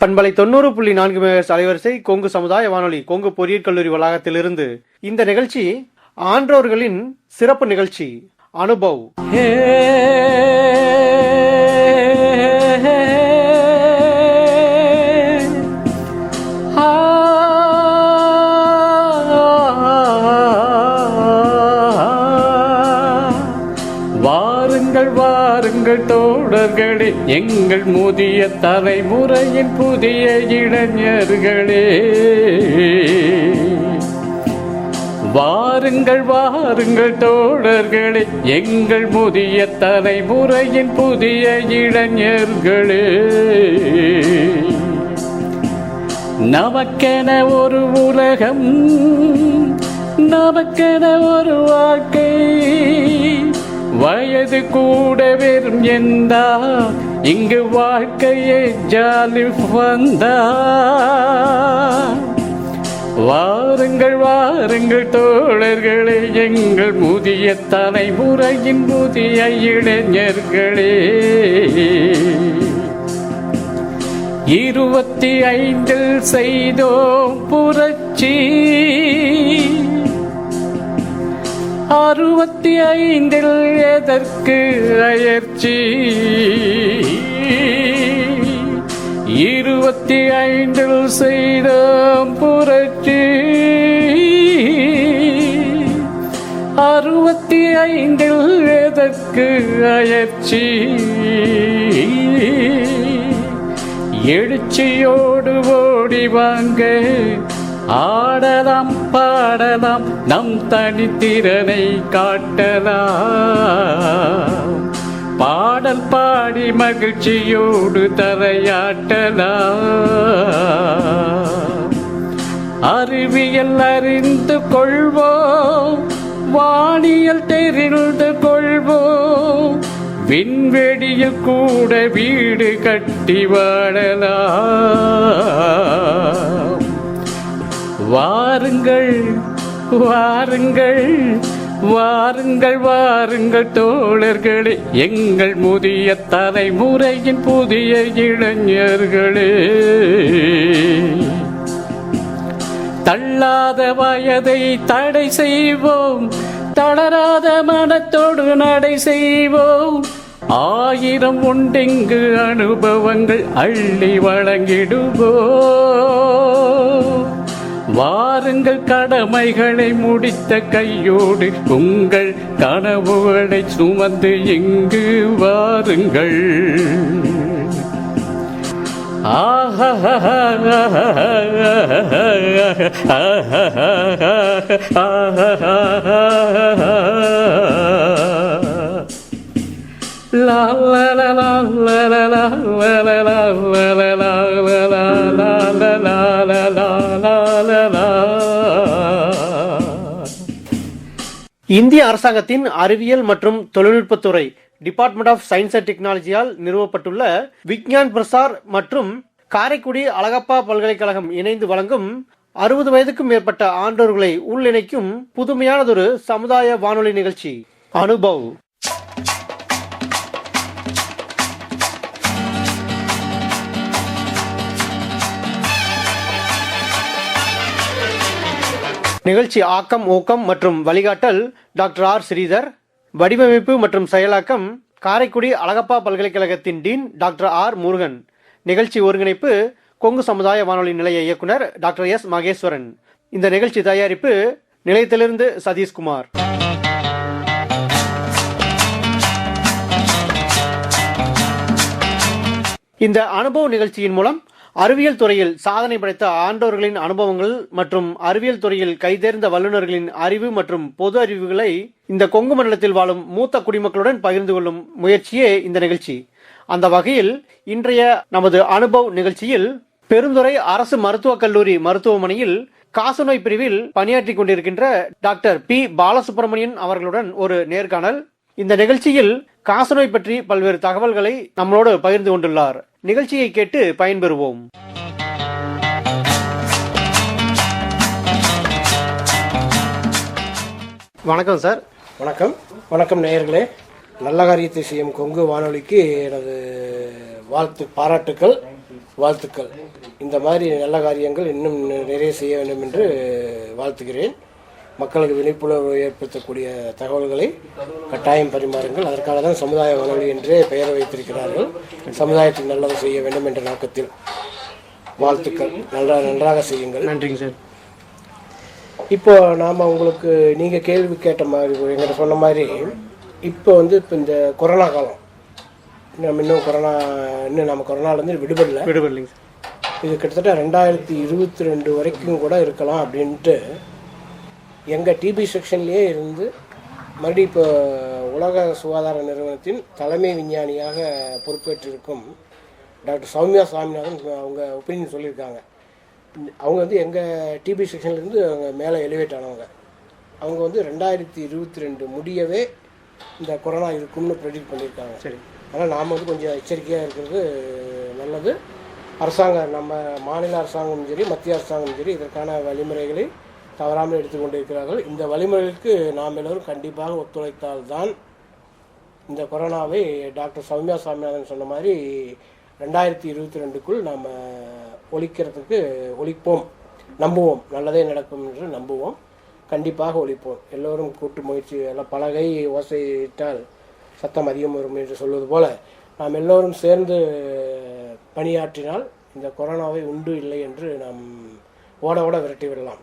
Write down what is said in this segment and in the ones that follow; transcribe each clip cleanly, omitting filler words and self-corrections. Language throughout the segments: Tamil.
பண்பலை 90.4 மெகாஹெர்ட்ஸ் அலைவரிசை கொங்கு சமுதாய வானொலி கொங்கு பொறியியல் கல்லூரி வளாகத்திலிருந்து இந்த நிகழ்ச்சி ஆன்றோர்களின் சிறப்பு நிகழ்ச்சி அனுபவ். வாருங்கள் தோழர்களே, எங்கள் முதிய தலைமுறையின் புதிய இளைஞர்களே. வாருங்கள் தோழர்களே, எங்கள் முதிய தலைமுறையின் புதிய இளைஞர்களே. நமக்கென ஒரு உலகம், நமக்கென ஒரு வாழ்க்கை, வயது கூட வெறும் எந்தா, இங்கு வாழ்க்கையே ஜாலி வந்தா. வாருங்கள் தோழர்களே, எங்கள் முதிய தலைமுறையின் புதிய இளைஞர்களே. 25 செய்தோம் புரட்சி, 65 எதற்கு அயற்சி. 25 செய்தோம் புரட்சி, 65 எதற்கு அயற்சி. எழுச்சியோடு ஓடி வாங்க, ஆடலாம் பாடலாம், நம் தனித்திறனை காட்டலாம். பாடல் பாடி மகிழ்ச்சியோடு தலையாட்டலாம். அறிவியல் அறிந்து கொள்வோம், வானியல் தெரிந்து கொள்வோம், விண்வெளியில் கூட வீடு கட்டி வாழலாம். வாருங்கள் தோழர்களே, எங்கள் முதிய தலைமுறையின் புதிய இளைஞர்களே. தள்ளாத வயதை தடை செய்வோம், தளராத மனத்தோடு நடை செய்வோம். 1000 உண்டெங்கு அனுபவங்கள் அள்ளி வழங்கிடுவோம். வாருங்கள் கடமைகளை முடித்த கையோடு, உங்கள் கனவுகளை சுமந்து இங்கு வாருங்கள். La la la la la la la la la la la la la. இந்திய அரசாங்கத்தின் அறிவியல் மற்றும் தொழில்நுட்பத்துறை டிபார்ட்மெண்ட் ஆஃப் சயின்ஸ் அண்ட் டெக்னாலஜியால் நிறுவப்பட்டுள்ள விக்ஞான் பிரசார் மற்றும் காரைக்குடி அழகப்பா பல்கலைக்கழகம் இணைந்து வழங்கும் 60 வயதுக்கும் மேற்பட்ட ஆண்டோர்களை உள்ளிணைக்கும் புதுமையானதொரு சமுதாய வானொலி நிகழ்ச்சி அனுபவ். நிகழ்ச்சி ஆக்கம், ஊக்கம் மற்றும் வழிகாட்டல் டாக்டர் ஆர் ஸ்ரீதர். வடிவமைப்பு மற்றும் செயலாக்கம் காரைக்குடி அழகப்பா பல்கலைக்கழகத்தின் டீன் டாக்டர் ஆர் முருகன். நிகழ்ச்சி ஒருங்கிணைப்பு கொங்கு சமுதாய வானொலி நிலைய இயக்குனர் டாக்டர் எஸ் மகேஸ்வரன். இந்த நிகழ்ச்சி தயாரிப்பு நிலையத்திலிருந்து சதீஷ்குமார். இந்த அனுபவ நிகழ்ச்சியின் மூலம் அறிவியல் துறையில் சாதனை படைத்த ஆண்டோர்களின் அனுபவங்கள் மற்றும் அறிவியல் துறையில் கைதேர்ந்த வல்லுநர்களின் அறிவு மற்றும் பொது அறிவுகளை இந்த கொங்கு மண்டலத்தில் வாழும் மூத்த குடிமக்களுடன் பகிர்ந்து கொள்ளும் முயற்சியே இந்த நிகழ்ச்சி. அந்த வகையில் இன்றைய நமது அனுபவ் நிகழ்ச்சியில் பெருந்துறை அரசு மருத்துவக் கல்லூரி மருத்துவமனையில் காசநோய் பிரிவில் பணியாற்றி கொண்டிருக்கின்ற டாக்டர் பி பாலசுப்ரமணியன் அவர்களுடன் ஒரு நேர்காணல். இந்த நிகழ்ச்சியில் காசநோய் பற்றி பல்வேறு தகவல்களை நம்மளோடு பகிர்ந்து கொண்டுள்ளார். நிகழ்ச்சியை கேட்டு பயன்பெறுவோம். வணக்கம் சார். வணக்கம் நேயர்களே. நல்ல காரியத்தை செய்யும் கொங்கு வானொலிக்கு எனது வாழ்த்து பாராட்டுக்கள். வாழ்த்துக்கள். இந்த மாதிரி நல்ல காரியங்கள் இன்னும் நிறைய செய்ய வேண்டும் என்று வாழ்த்துகிறேன். மக்களுக்கு விழிப்புணர்வு ஏற்படுத்தக்கூடிய தகவல்களை கட்டாயம் பரிமாறுங்கள். அதற்காக தான் சமுதாய வானொலி என்றே பெயர் வைத்திருக்கிறார்கள். சமுதாயத்துக்கு நல்லது செய்ய வேண்டும் என்ற நோக்கத்தில் வாழ்த்துக்கள். நன்றாக செய்யுங்கள். நன்றிங்க சார். இப்போ நாம் உங்களுக்கு நீங்கள் கேள்வி கேட்ட மாதிரி எங்கிட்ட சொன்ன மாதிரி இப்போ இந்த கொரோனா காலம் நம்ம இன்னும் கொரோனாலேருந்து விடுபடலைங்க சார். இது கிட்டத்தட்ட 2022 வரைக்கும் கூட இருக்கலாம் அப்படின்ட்டு எங்கள் டிபி செக்ஷன்லேயே இருந்து மறுபடியும் இப்போ உலக சுகாதார நிறுவனத்தின் தலைமை விஞ்ஞானியாக பொறுப்பேற்றிருக்கும் டாக்டர் சௌமியா சாமிநாதன் அவங்க ஒப்பீனியன் சொல்லியிருக்காங்க. அவங்க எங்கள் டிபி செக்ஷன்லேருந்து அவங்க மேலே எலிவேட் ஆனவங்க. அவங்க 2022 முடியவே இந்த கொரோனா இருக்கும்னு ப்ரெடிக்ட் பண்ணியிருக்காங்க. சரி, ஆனால் நாம் கொஞ்சம் எச்சரிக்கையாக இருக்கிறது நல்லது. அரசாங்கம் நம்ம மாநில அரசாங்கமும் சரி மத்திய அரசாங்கமும் சரி இதற்கான வழிமுறைகளை தவறாமல் எடுத்துக்கொண்டிருக்கிறார்கள். இந்த வழிமுறைகளுக்கு நாம் எல்லோரும் கண்டிப்பாக ஒத்துழைத்தால்தான் இந்த கொரோனாவை டாக்டர் சௌமியா சாமிநாதன் சொன்ன மாதிரி 2022க்குள் நாம் ஒழிப்போம், நம்புவோம், நல்லதே நடக்கும் என்று நம்புவோம், கண்டிப்பாக ஒழிப்போம். எல்லோரும் கூட்டு முயற்சி, எல்லாம் பலகை ஓசையிட்டால் சத்தம் அதிகம் வரும் என்று சொல்வது போல நாம் எல்லோரும் சேர்ந்து பணியாற்றினால் இந்த கொரோனாவை உண்டு இல்லை என்று நாம் ஓட விரட்டி விடலாம்.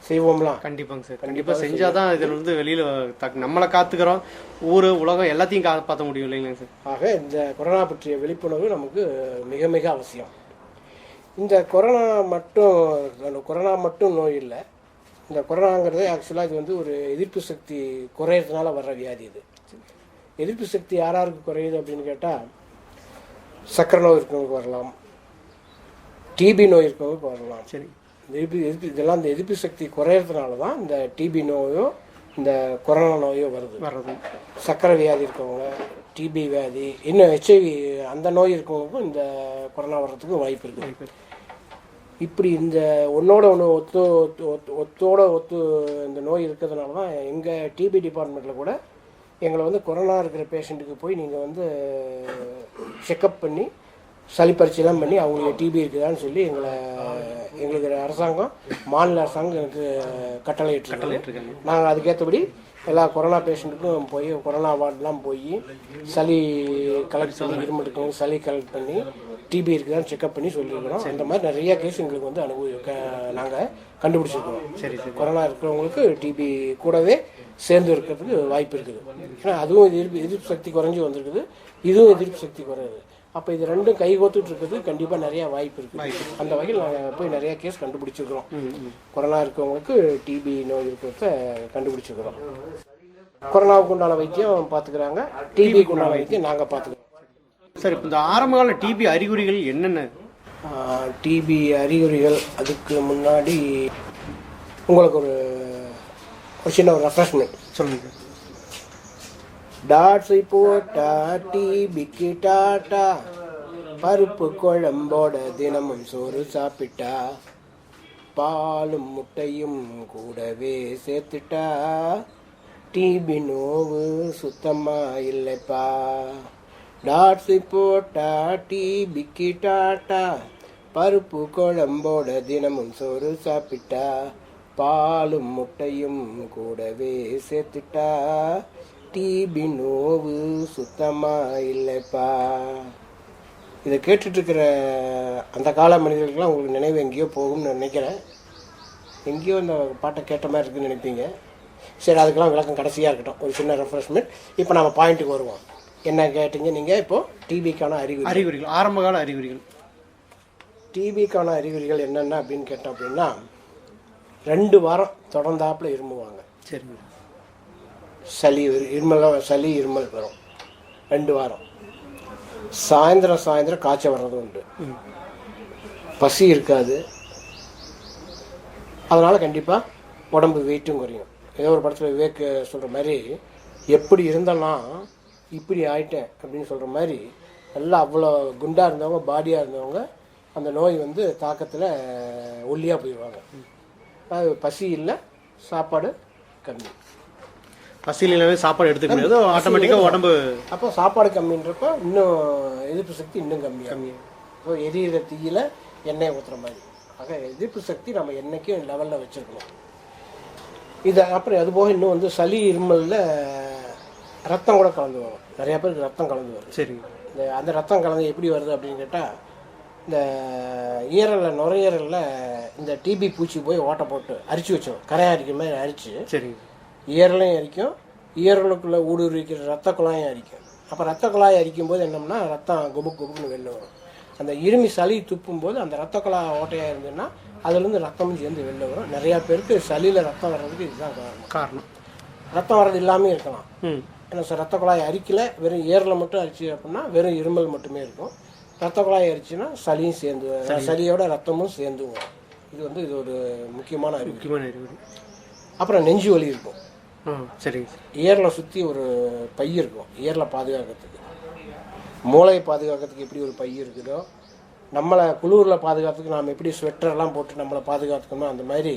செய்வோம்லாம். கண்டிப்பாங்க சார். கண்டிப்பாக செஞ்சால் தான் இதில் வெளியில் நம்மளை காத்துக்கிறோம், ஊர் உலகம் எல்லாத்தையும் காப்பாற்ற முடியும் இல்லைங்களா சார்? ஆக இந்த கொரோனா பற்றிய விழிப்புணர்வு நமக்கு மிக மிக அவசியம். இந்த கொரோனா மட்டும் நோய் இல்லை. இந்த கொரோனாங்கிறது ஆக்சுவலாக இது ஒரு எதிர்ப்பு சக்தி குறையிறதுனால வர்ற வியாதி. இது எதிர்ப்பு சக்தி யாருக்கு குறையுது அப்படின்னு கேட்டால் சக்கரை நோய் இருக்கவங்களுக்கு வரலாம், டிபி நோய் இருக்கவங்களுக்கு வரலாம். சரி, இதெல்லாம் இந்த எதிர்ப்பு சக்தி குறையிறதுனால தான் இந்த டிபி நோயோ இந்த கொரோனா நோயோ வர்றது. சக்கரை வியாதி இருக்கவங்க, டிபி வியாதி, இன்னும் HIV அந்த நோய் இருக்கவங்களுக்கும் இந்த கொரோனா வர்றதுக்கு வாய்ப்பு இருக்குது. இப்படி இந்த ஒன்னோட ஒன்று ஒத்து இந்த நோய் இருக்கிறதுனால தான் எங்கள் டிபி டிபார்ட்மெண்ட்டில் கூட எங்களை கொரோனா இருக்கிற பேஷண்ட்டுக்கு போய் நீங்கள் செக்கப் பண்ணி சளி பரிச்சைலாம் பண்ணி அவங்களுக்கு டிபி இருக்குதான்னு சொல்லி எங்களுக்கு அரசாங்கம், மாநில அரசாங்கம் எனக்கு கட்டளையிட்டிருக்காங்க. நாங்கள் அதுக்கேற்றபடி எல்லா கொரோனா பேஷண்ட்டுக்கும் போய் கொரோனா வார்டெலாம் போய் சளி கலெக்ட் பண்ணி, இருமல் இருக்கவங்க சளி கலெக்ட் பண்ணி டிபி இருக்குதான்னு செக்அப் பண்ணி சொல்லியிருக்கிறோம். அந்த மாதிரி நிறைய கேஸ் எங்களுக்கு நாங்கள் கண்டுபிடிச்சிருக்கிறோம். சரி, கொரோனா இருக்கிறவங்களுக்கு டிபி கூடவே சேர்ந்து இருக்கிறதுக்கு வாய்ப்பு இருக்குது. ஏன்னா அதுவும் எதிர்ப்பு சக்தி குறைஞ்சி வந்திருக்குது, இதுவும் எதிர்ப்பு சக்தி குறையுது. அப்போ இது ரெண்டும் கை கோத்துட்டு இருக்கிறது கண்டிப்பாக நிறையா வாய்ப்பு இருக்குது. அந்த வகையில் நாங்கள் போய் நிறையா கேஸ் கண்டுபிடிச்சிருக்கிறோம். கொரோனா இருக்கிறவங்களுக்கு டிபி நோய் இருக்கிறத கண்டுபிடிச்சிருக்கிறோம். கொரோனாவுக்கு உண்டான வைத்தியம் பார்த்துக்கிறாங்க, டிபிக்கு உண்டான வைத்தியம் நாங்கள் பார்த்துக்கிறோம். சார், இப்போ இந்த ஆரம்பகால டிபி அறிகுறிகள் என்னென்ன? டிபி அறிகுறிகள் அதுக்கு முன்னாடி உங்களுக்கு ஒரு சின்ன ரெஃப்ரெஷ்மெண்ட் சொல்லுங்க. டாட்ஸை போட்டா டிபிக்கு டாட்டா, பருப்பு குழம்போட தினமும் சோறு சாப்பிட்டா, பாலும் முட்டையும் கூடவே சேர்த்துட்டா, டிபி நோவு சுத்தமா இல்லைப்பா. டாட்ஸை போட்டா டிபிக்கு டாட்டா, பருப்பு குழம்போட தினமும் சோறு சாப்பிட்டா, பாலும் முட்டையும் கூடவே சேர்த்துட்டா, டிபி நோவு சுத்தமா இல்லைப்பா. இதை கேட்டுட்ருக்கிற அந்த கால மனிதர்களுக்கெல்லாம் உங்களுக்கு நினைவு எங்கேயோ போகும்னு நினைக்கிறேன். எங்கேயோ இந்த பாட்டை கேட்ட மாதிரி இருக்குதுன்னு நினைப்பீங்க. சரி, அதுக்கெல்லாம் விளக்கம் கடைசியாக இருக்கட்டும், ஒரு சின்ன ரெஃப்ரெஷ்மெண்ட். இப்போ நம்ம பாயிண்ட்டுக்கு வருவோம். என்ன கேட்டீங்க நீங்கள்? இப்போது டிபிக்கான அறிகுறிகள், ஆரம்பகால அறிகுறிகள். டிபிக்கான அறிகுறிகள் என்னென்ன அப்படின்னு கேட்டோம் அப்படின்னா, 2 வாரம் தொடர்ந்தாப்புல இருமுவாங்க. சரி, சளி இருமல் வரும் 2 வாரம். சாயந்தரம் காய்ச்சல் வர்றது உண்டு. பசி இருக்காது. அதனால் கண்டிப்பாக உடம்பு வெயிட்டும் குறையும். ஏதோ ஒரு படத்தில் விவேக் சொல்கிற மாதிரி, எப்படி இருந்தேன்னா இப்படி ஆயிட்டேன் அப்படின்னு சொல்கிற மாதிரி, எல்லாம் அவ்வளோ குண்டாக இருந்தவங்க, பாடியாக இருந்தவங்க அந்த நோய் தாக்கத்தில் ஒல்லியாக போயிடுவாங்க. அது பசி இல்லை, சாப்பாடு கம்மி. பசியிலே சாப்பாடு எடுத்துக்க முடியாது, ஆட்டோமேட்டிக்காக உடம்பு. அப்போ சாப்பாடு கம்மின்றப்போ இன்னும் எதிர்ப்பு சக்தி இன்னும் கம்மி. எரியிற தீயில எண்ணெய் ஊற்றுற மாதிரி. ஆக எதிர்ப்பு சக்தி நம்ம என்றைக்கும் லெவலில் வச்சுருக்கணும். இது அப்புறம் அதுபோக இன்னும் வந்து சளி இருமலில் ரத்தம் கூட கலந்து வரும். நிறையா பேருக்கு ரத்தம் கலந்து வரும். சரிங்க. அந்த ரத்தம் கலந்து எப்படி வருது அப்படின்னு கேட்டால், இந்த ஈரலில் நுரையீரலில் இந்த டிபி பூச்சி போய் ஓட்டை போட்டு அரிச்சு வச்சோம், கரையாக அரிக்கிற மாதிரி அரிச்சு சரிங்க. ஈரலையும் அரிக்கும், ஈரலுக்குள்ளே ஊடுருவிக்கிற ரத்த குழாயும் அரிக்கும். அப்போ ரத்த குழாயை அரிக்கும் போது என்னம்னா ரத்தம் குபுக்கு குபுக்குன்னு வெளில வரும். அந்த இருமி சளி துப்பும் போது அந்த ரத்த குழாய் ஓட்டையாக இருந்ததுன்னா அதுலேருந்து ரத்தமும் சேர்ந்து வெளில வரும். நிறையா பேருக்கு சளியில் ரத்தம் வர்றதுக்கு இதுதான் காரணம். ரத்தம் வர்றது இல்லாமல் இருக்கலாம். ஏன்னா ரத்த குழாய் அரிக்கல, வெறும் ஏரில் மட்டும் அரிச்சு அப்படின்னா வெறும் இருமல் மட்டுமே இருக்கும். ரத்த குழாய் அரிச்சுன்னா சளியும் சேர்ந்து, சளியோட ரத்தமும் சேர்ந்து வரும். இது ஒரு முக்கியமான அறிகுறி. அப்புறம் நெஞ்சு வலி இருக்கும். சரிங்க. ஏரில் சுற்றி ஒரு பை இருக்கும். ஏரில் பாதுகாக்கிறதுக்கு, மூளையை பாதுகாக்கிறதுக்கு எப்படி ஒரு பை இருக்குதோ, நம்மளை குளிரில் பாதுகாக்கிறதுக்கு நாம் எப்படி ஸ்வெட்டர்லாம் போட்டு நம்மளை பாதுகாத்துக்கணும், அந்த மாதிரி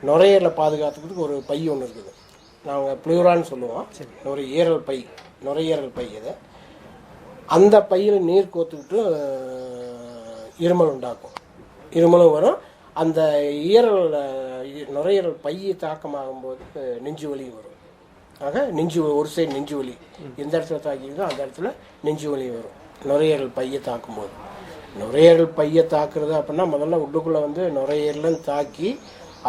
நுரையீரலை பாதுகாத்துக்கிறதுக்கு ஒரு பை ஒன்று இருக்குது. நாங்கள் ப்ளூரான்னு சொல்லுவோம். நுரையீரல் பை. அதை அந்த பையில் நீர் கோத்துக்கிட்டு இருமல் உண்டாக்கும். இருமலும் வரும். அந்த நுரையீரல் பையை தாக்கமாகும்போது நெஞ்சு வலி வரும். ஆக ஒரு சைடு நெஞ்சு வலி எந்த இடத்துல தாக்கிக்குதோ அந்த இடத்துல நெஞ்சு வலி வரும் நுரையீரல் பையை தாக்கும்போது. நுரையீரல் பையை தாக்குறது அப்படின்னா முதல்ல உள்ளுக்குள்ளே வந்து நுரையீரலும் தாக்கி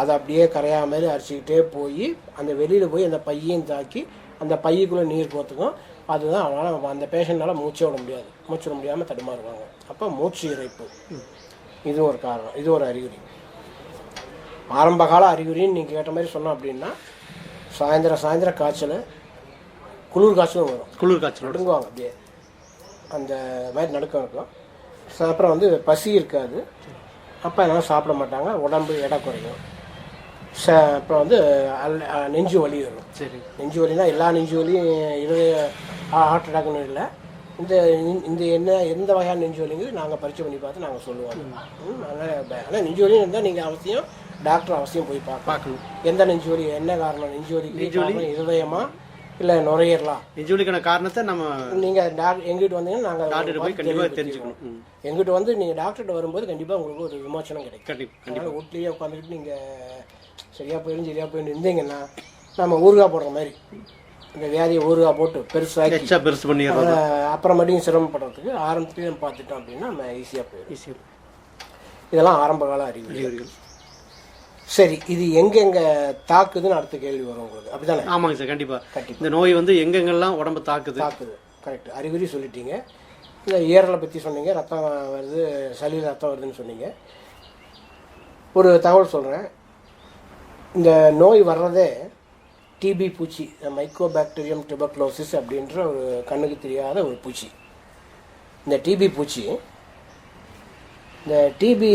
அதை அப்படியே கரையா மாதிரி அரிச்சிக்கிட்டே போய் அந்த வெளியில் போய் அந்த பையையும் தாக்கி அந்த பையக்குள்ளே நீர் கோத்துக்கும். அதுதான் அவனால் அந்த பேஷண்ட்டால் மூச்சே விட முடியாது. மூச்சு விட முடியாமல் தடுமாறுவாங்க. அப்போ மூச்சு இறைப்பு, இது ஒரு காரணம். இது ஒரு அறிகுறி. ஆரம்பகால அறிகுறின்னு நீங்கள் கேட்ட மாதிரி சொன்னோம் அப்படின்னா சாயந்தரம் காய்ச்சல், குளிர் காய்ச்சலும் வரும். குளிர் காய்ச்சல் நடுங்குவாங்க, அப்படியே அந்த மாதிரி நடுக்கம் இருக்கும். அப்புறம் வந்து பசி இருக்காது. அப்போ என்னால் சாப்பிட மாட்டாங்க, உடம்பு எடை குறையும். அப்புறம் வந்து நெஞ்சு வலி வரும். சரி, நெஞ்சு வலினா எல்லா நெஞ்சு வலியும் ஹார்ட் அட்டாக்னு இல்லை. எந்த வகையான நெஞ்சு வலிங்கிறது நாங்கள் பரிச்சை பண்ணி பார்த்து நாங்கள் சொல்லுவோம். ஆனால் நெஞ்சு வலி இருந்தால் நீங்கள் அவசியம் டாக்டர் அவசியம் போய் பார்க்கணும். எந்த நெஞ்சு வலி, என்ன காரணம், நெஞ்சு வலி இருதயமா இல்லை நுரையீரலா, நெஞ்சு வலிக்கான காரணத்தை நம்ம நீங்கள் எங்கிட்ட வந்தீங்கன்னா நாங்கள் டாக்டர் போய் கண்டிப்பாக தெரிஞ்சுக்கணும். எங்கிட்ட வந்து நீங்கள் டாக்டர்கிட்ட வரும்போது கண்டிப்பாக உங்களுக்கு ஒரு விமோச்சனம் கிடைக்கும். அதனால் வீட்லேயே உட்காந்துக்கிட்டு நீங்கள் சரியாக போயிடும் இருந்தீங்கன்னா நம்ம ஊறுகாய் போடுற மாதிரி இந்த வியாதியை ஊறுகாய் போட்டு பெருசு பண்ணி அப்புறமேட்டையும் சிரமப்படுறதுக்கு ஆரம்பத்துலேயே நம்ம பார்த்துட்டோம் அப்படின்னா நம்ம ஈஸியாக போயிடும். இதெல்லாம் ஆரம்ப கால அறிகுறிகள். சரி, இது எங்கெங்க தாக்குதுன்னு அடுத்த கேள்வி வரும் உங்களுக்கு, அப்படிதானே? ஆமாங்க சார், கண்டிப்பாக. இந்த நோய் வந்து எங்கெங்கெல்லாம் உடம்பு தாக்குது. கரெக்ட். அறிகுறி சொல்லிட்டீங்க. இந்த ஈரலை பற்றி சொன்னீங்க, ரத்தம் வருது, சளியில் ரத்தம் வருதுன்னு சொன்னீங்க. ஒரு தகவல் சொல்கிறேன். இந்த நோய் வர்றதே டிபி பூச்சி, மைக்கோபாக்டீரியம் டியூபர்குலோசிஸ் அப்படின்ற ஒரு கண்ணுக்கு தெரியாத ஒரு பூச்சி. இந்த டிபி பூச்சி, இந்த டிபி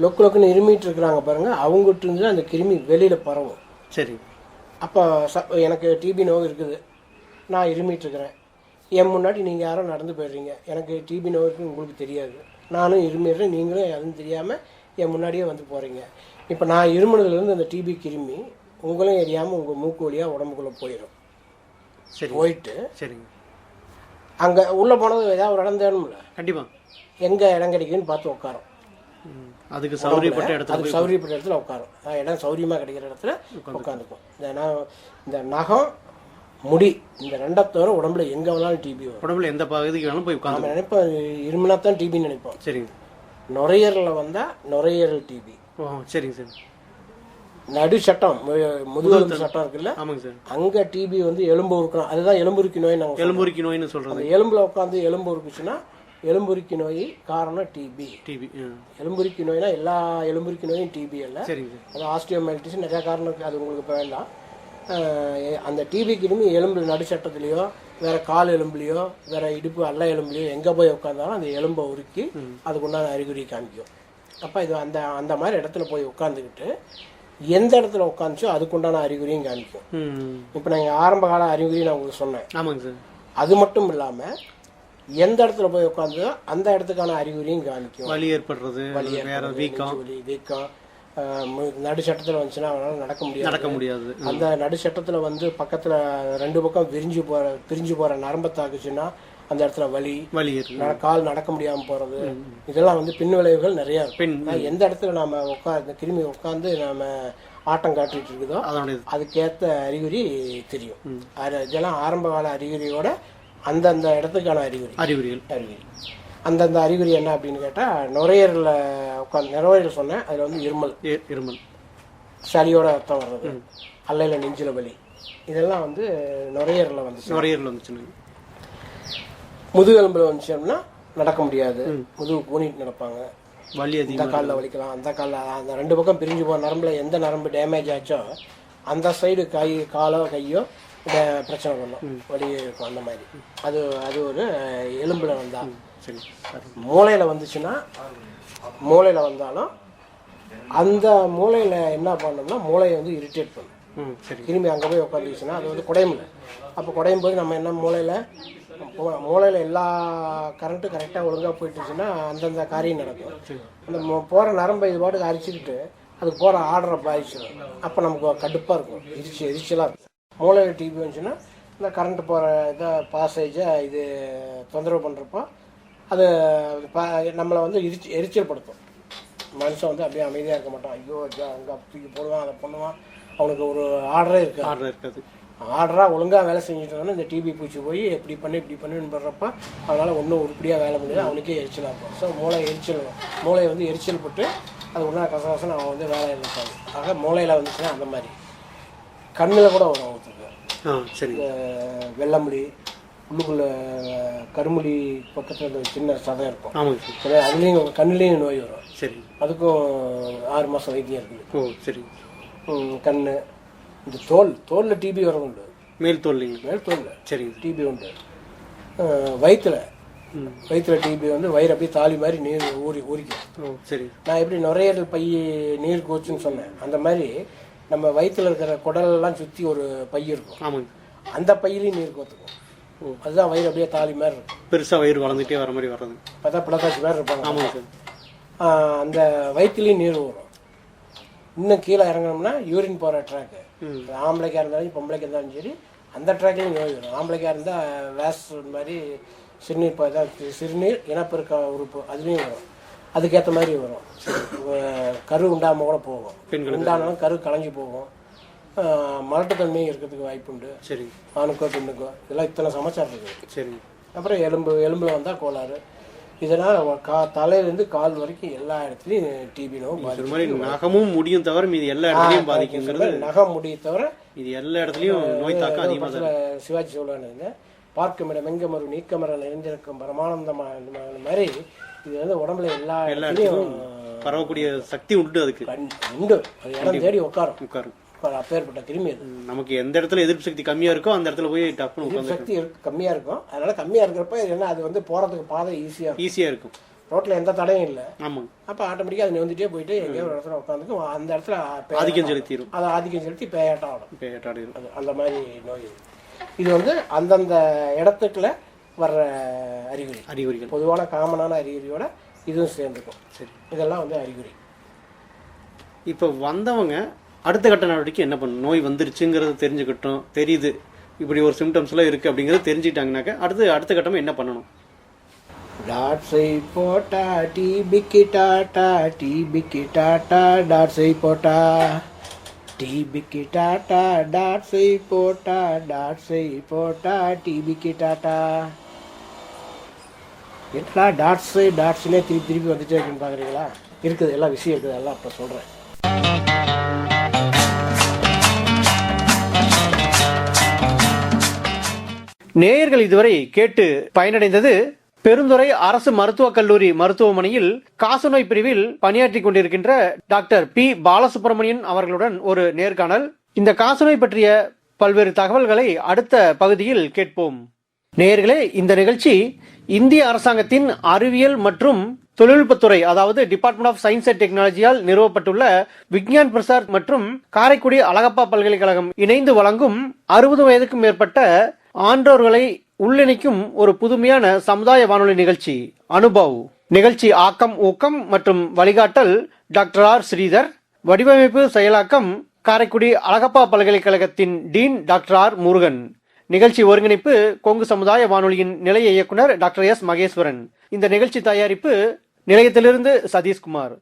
லொக்குன்னு இருமிட்டு இருக்கிறாங்க பாருங்கள், அவங்ககிட்ட இருந்து அந்த கிருமி வெளியில் பரவும். சரி. அப்போ எனக்கு டிபி நோய் இருக்குது, நான் இருமிட்டு இருக்கிறேன், என் முன்னாடி நீங்கள் யாரும் நடந்து போயிடுறீங்க, எனக்கு டிபி நோய் இருக்குன்னு உங்களுக்கு தெரியாது, நானும் இருமிடுறேன், நீங்களும் அதுவும் தெரியாமல் என் முன்னாடியே வந்து போகிறீங்க. இப்போ நான் இருமுனதுலேருந்து அந்த டிபி கிருமி உங்களையும் எரியாமல் உங்கள் மூக்கு வழியாக உடம்புக்குள்ளே போயிடும். சரி, போயிட்டு சரிங்க, அங்கே உள்ளே போனது ஏதாவது ஒரு இடம் தேடணும்ல. கண்டிப்பாக. எங்கே இடம் கிடைக்குன்னு பார்த்து உட்காரும். அதுக்கு சௌரியப்பட்ட இடத்துல உட்காரும். இடம் சௌரியமாக கிடைக்கிற இடத்துல உட்காந்துக்கும். இந்த நகம், முடி, இந்த ரெண்டத்தோட உடம்புல எங்கே வேணாலும் டிபி வரும். உடம்புல எந்த பகுதிக்கு வேணாலும் போய் உட்காந்து நினைப்போம் இருமுனா தான் டிபின்னு நினைப்போம். சரிங்க. நுரையீரலில் வந்தால் நுரையீரல் டிபி. சரிங்க சார். நடு சட்டம், முதுகெலும்பு சட்டம் இருக்குல்ல, ஆமாங்க சார், அங்கே டிபி வந்து எலும்பு உருக்கணும். அதுதான் எலும்புருக்கி நோய். நாங்கள் எலும்புருக்கி நோய்னு சொல்கிறோம். எலும்புல உட்காந்து எலும்பு உருக்குச்சுன்னா எலும்புருக்கி நோய் காரணம் டிபி. எலும்புருக்கி நோய்னா எல்லா எலும்புருக்கி நோயும் டிபி அல்ல. அது ஆஸ்டியோமைலிட்டிஸ் நிறையா காரணம் இருக்குது, அது உங்களுக்கு இப்போ வேண்டாம். அந்த டிபி கிருமி எலும்பு நடுச்சட்டத்துலேயோ வேறு கால் எலும்புலையோ வேறு இடுப்பு அல்ல எலும்புலையோ எங்கே போய் உட்காந்தாலும் அந்த எலும்பை உருக்கி அதுக்குண்டான அறிகுறி காமிக்கும். அப்போ இது அந்த மாதிரி இடத்துல போய் உட்காந்துக்கிட்டு எந்த இடத்துல உட்காந்துச்சோ அதுக்குண்டான அறிகுறியும் காமிக்கும். இப்போ நாங்கள் ஆரம்ப கால அறிகுறி நான் உங்களுக்கு சொன்னேன். ஆமாங்க சார். அது மட்டும் இல்லாமல் எந்த இடத்துல போய் உட்காந்ததோ அந்த இடத்துக்கான அறிகுறியும் காமிக்கும். வலி ஏற்படுறது, வீக்கம், நடுச்சட்டத்தில் வந்துச்சுன்னா அவனால் நடக்க முடியாது. அந்த நடுச்சட்டத்தில் வந்து பக்கத்தில் ரெண்டு பக்கம் பிரிஞ்சு போகிற நரம்பை தாக்குச்சுன்னா அந்த இடத்துல வலி கால் நடக்க முடியாமல் போகிறது, இதெல்லாம் வந்து பின் விளைவுகள் நிறையா இருக்கும். எந்த இடத்துல நாம் இந்த கிருமி உட்காந்து நாம் ஆட்டம் காட்டிட்டு இருக்குதோ அதுக்கேற்ற அறிகுறி தெரியும். இதெல்லாம் ஆரம்ப கால அறிகுறியோட அந்தந்த இடத்துக்கான அறிகுறி அந்தந்த அறிகுறி என்ன அப்படின்னு கேட்டால் நுரையீரல் சொன்னேன். அதில் வந்து இருமல் சளியோட ரத்தம் வர்றது, அல்லையில் நெஞ்சில் வலி, இதெல்லாம் வந்து நுரையீரலில் வந்துச்சு. முதுகெலும்பில் வந்துச்சோம்னா நடக்க முடியாது, முதுகு கூணிட்டு நடப்பாங்க, வலி இந்த காலில் வலிக்கலாம், அந்த காலில் அந்த 2 பக்கம் பிரிஞ்சு போகிற நரம்புல எந்த நரம்பு டேமேஜ் ஆச்சோ அந்த சைடு காலோ கையோ பிரச்சனை பண்ணும், வலி இருக்கும். அந்த மாதிரி அது ஒரு எலும்பில் வந்தால். மூளையில் வந்துச்சுன்னா மூளையில் வந்தாலும் அந்த மூளையில் என்ன பண்ணோம்னா மூளையை வந்து இரிட்டேட் பண்ணும். கிருமி அங்கே போய் உட்காந்துச்சுன்னா அது வந்து குடையும். அப்போ குடையும் போது நம்ம என்ன மூளையில் எல்லா கரண்ட்டும் கரெக்டாக ஒழுங்காக போயிட்டுச்சுன்னா அந்தந்த காரியம் நடக்கும். அந்த போகிற நரம்பை இது பாட்டுக்கு அரிச்சுக்கிட்டு அதுக்கு போகிற ஆர்டரை பாதிச்சிடும். அப்போ நமக்கு கடுப்பாக இருக்கும், எரிச்சலாக இருக்கும். மூளையில் டிபி வந்துச்சுன்னா இந்த கரண்ட்டு போகிற இதை பாசேஜை இது தொந்தரவு பண்ணுறப்போ அது நம்மளை வந்து எரிச்சல் படுத்தும். மனுஷன் வந்து அப்படியே அமைதியாக இருக்க மாட்டான். ஐயோ அங்கே தூக்கி போடுவான், அதை பண்ணுவான். அவனுக்கு ஒரு ஆர்டரே இருக்காது. ஆர்டராக ஒழுங்காக வேலை செஞ்சுட்டு இந்த டிபி பூச்சி போய் இப்படி பண்ணுன்னு படுறப்ப அதனால் ஒன்றும் உருப்படியாக வேலை முடியாது, அவனுக்கே எரிச்சலாக இருக்கும். ஸோ மூளையை வந்து எரிச்சல் பட்டு அது ஒன்றா கசகசன்னு அவன் வந்து வேலை இருக்காது. ஆக மூளையில் வந்துச்சுன்னா அந்த மாதிரி கண்ணில் கூட வரும் அவங்களுக்கு வெள்ளமுடி, உள்ளுக்குள்ளே கருமுடி பக்கத்தில் இந்த சின்ன சதை இருக்கும், அதுலேயும் கண்ணுலேயும் நோய் வரும். சரி, அதுக்கும் 6 மாதம் வைத்தியம் இருக்குது. கண், இந்த தோலில் டிபி வர உண்டு, மேல் தோலில் சரி டிபி உண்டு. வயிற்றுல டிபி வந்து வயிறு அப்படியே தாலி மாதிரி நீர் ஊறிக்கும். சரி, நான் எப்படி நுரையீரல் பை நீர் கோச்சுன்னு சொன்னேன், அந்த மாதிரி நம்ம வயிற்றுல இருக்கிற குடலெல்லாம் சுற்றி ஒரு பை இருக்கும், அந்த பையிலையும் நீர் கோத்துக்கும். அதுதான் வயிறு அப்படியே தாலி மாதிரி இருக்கும், பெருசாக வயிறு வளர்ந்துட்டே வர மாதிரி வர்றது. பார்த்தா பிளக்காட்சி மாதிரி இருப்பாங்க. அந்த வயிற்றுலேயும் நீர் வரும். இன்னும் கீழே இறங்கணும்னா யூரின் போகிற ட்ராக்கு, ஆம்பளைக்காக இருந்தாலும் பொம்பளைக்கு இருந்தாலும் சரி அந்த ட்ராக்லையும் நோய் வரும். ஆம்பளைக்காக இருந்தால் வேஸ் மாதிரி சிறுநீர் இனப்பெருக்க உறுப்பு அதுலேயும் வரும், அதுக்கேற்ற மாதிரி வரும். கரு உண்டாமல் கூட போகும், உண்டானாலும் கரு கலைஞ்சி போகும். மலட்டுத்தன்மையும் இருக்கிறதுக்கு வாய்ப்பு உண்டு. சரி, ஆணுக்கோ பெண்ணுக்கோ இதெல்லாம் இத்தனை சமாச்சாரம் இருக்குது. சரி, அப்புறம் எலும்பில் வந்தால் கோளாறு. இதனால் தலையிலேருந்து கால் வரைக்கும் எல்லா இடத்துலையும் டிபி நோய். நகமும் முடியும் தவிர மீது எல்லா இடத்துலையும் பாதிக்குங்கிறது. நகம் முடிய தவிர இது எல்லா இடத்துலையும் நோய் தாக்கம் அதிகமாக. சிவாஜி சொல்லுவாங்க, பார்க்குமிடம் எங்கமரு நீக்கமரம் நிறைந்திருக்கும் பரமானந்தமான மாதிரி இது வந்து உடம்புல எல்லா இடத்துலையும் பரவக்கூடிய சக்தி உண்டு. அதுக்கு உண்டு, அது இடம் தேடி உட்காரும். அப்பேற்பட்ட கிருமி அது. நமக்கு எந்த இடத்துல எதிர்ப்பு சக்தி கம்மியா இருக்கோ அந்த இடத்துல போய் டப்புனு சக்தி கம்மியா இருக்கும். அதனால கம்மியா இருக்கிறப்ப என்ன அது வந்து போறதுக்கு பாதை ஈஸியா இருக்கும். ரோட்ல எந்த தடையும் இல்லை. ஆமாங்க. அப்ப ஆட்டோமேட்டிக்கா அது வந்துட்டே போயிட்டு எங்கேயோ ஒரு இடத்துல உட்காந்துக்கும், அந்த இடத்துல ஆதிக்கம் செலுத்திடும். அதை ஆதிக்கம் செலுத்தி பேயாட்டம் அது அந்த மாதிரி நோய். இது வந்து அந்தந்த இடத்துக்குள்ள வர்ற அறிகுறிகள், பொதுவான காமனான அறிகுறியோட இதுவும் சேர்ந்துக்கும். சரி, இதெல்லாம் வந்து அறிகுறி. இப்போ வந்தவங்க அடுத்த கட்ட நடவடிக்கை என்ன பண்ணணும்? நோய் வந்துருச்சுங்கிறது தெரிஞ்சுக்கிட்டோம், தெரியுது இப்படி ஒரு சிம்டம்ஸ்லாம் இருக்குது அப்படிங்கிறது தெரிஞ்சுக்கிட்டாங்கனாக்கா அடுத்த கட்டமாக என்ன பண்ணணும்? டாட்ஸை போட்டா டிபிக்கு டாட்டா, டிபிக்கு டாட்டா டாட்ஸை போட்டா, டிபிக்கு டாட்டா டாட்ஸை போட்டா, டாட்ஸை போட்டா டிபிக்கு டாட்டா. என்னடா டாட்ஸ்னே திருப்பி வந்துட்டே இருக்குன்னு பார்க்குறீங்களா? இருக்குது, எல்லாம் விஷயம் இருக்குது, எல்லாம் இப்போ சொல்கிறேன். நேயர்கள் இதுவரை கேட்டு பயனடைந்தது பெருந்துறை அரசு மருத்துவக் கல்லூரி மருத்துவமனையில் காசநோய் பிரிவில் பணியாற்றிக் கொண்டிருக்கின்ற டாக்டர் பி பாலசுப்ரமணியன் அவர்களுடன் ஒரு நேர்காணல். இந்த காசநோய் பற்றிய பல்வேறு தகவல்களை அடுத்த பகுதியில் கேட்போம். நேயர்களே, இந்த நிகழ்ச்சி இந்திய அரசாங்கத்தின் அறிவியல் மற்றும் தொழில்நுட்பத்துறை, அதாவது டிபார்ட்மெண்ட் ஆஃப் சயின்ஸ் அண்ட் டெக்னாலஜியால் நிறுவப்பட்டுள்ள விக்ஞான் பிரசார் மற்றும் காரைக்குடி அழகப்பா பல்கலைக்கழகம் இணைந்து வழங்கும் 60 வயதுக்கும் மேற்பட்ட ஆன்றோர்களை உள்ளிணைக்கும் ஒரு புதுமையான சமுதாய வானொலி நிகழ்ச்சி அனுபவ். நிகழ்ச்சி ஆக்கம், ஊக்கம் மற்றும் வழிகாட்டல் டாக்டர் ஆர் ஸ்ரீதர். வடிவமைப்பு செயலாக்கம் காரைக்குடி அழகப்பா பல்கலைக்கழகத்தின் டீன் டாக்டர் ஆர் முருகன். நிகழ்ச்சி ஒருங்கிணைப்பு கொங்கு சமுதாய வானொலியின் நிலைய இயக்குனர் டாக்டர் எஸ் மகேஸ்வரன். இந்த நிகழ்ச்சி தயாரிப்பு நிலையத்திலிருந்து சதீஷ்குமார்.